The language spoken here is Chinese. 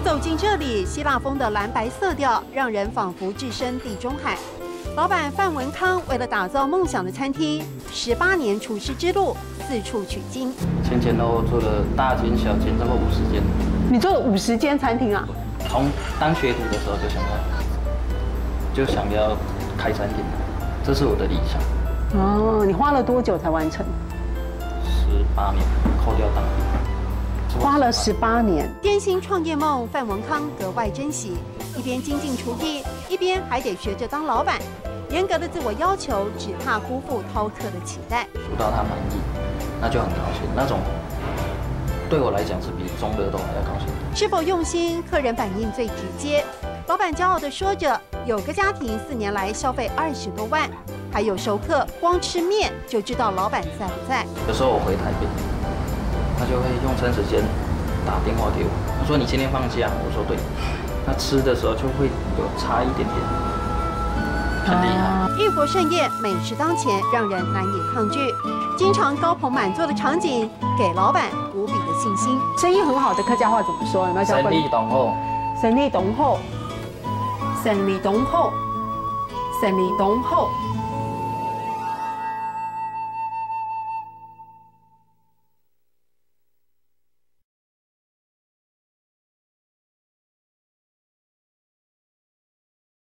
走进这里，希腊风的蓝白色调让人仿佛置身地中海。老板范文康为了打造梦想的餐厅，18年厨师之路，四处取经。前后做了大间小间，超过50间。你做了50间餐厅啊？从当学徒的时候就想要开餐厅，这是我的理想。哦，你花了多久才完成？18年，扣掉当兵。花了18年。艰辛创业梦，范文康格外珍惜，一边精进厨艺，一边还得学着当老板。严格的自我要求，只怕辜负饕客的期待。煮到他满意，那就很高兴。那种对我来讲是比中乐都还要高兴。是否用心，客人反应最直接。老板骄傲地说着，有个家庭4年来消费20多万，还有熟客光吃面就知道老板在不在。有时候我回台北，他就会用餐时间打电话给我，他说你今天放假，我说对。那吃的时候就会有差一点点，很厉害。异国盛宴，美食当前，让人难以抗拒。经常高朋满座的场景，给老板无比的信心。生意很好的客家话怎么说？有没有教过？生意浓厚，生意浓厚，生意浓厚，生意浓厚。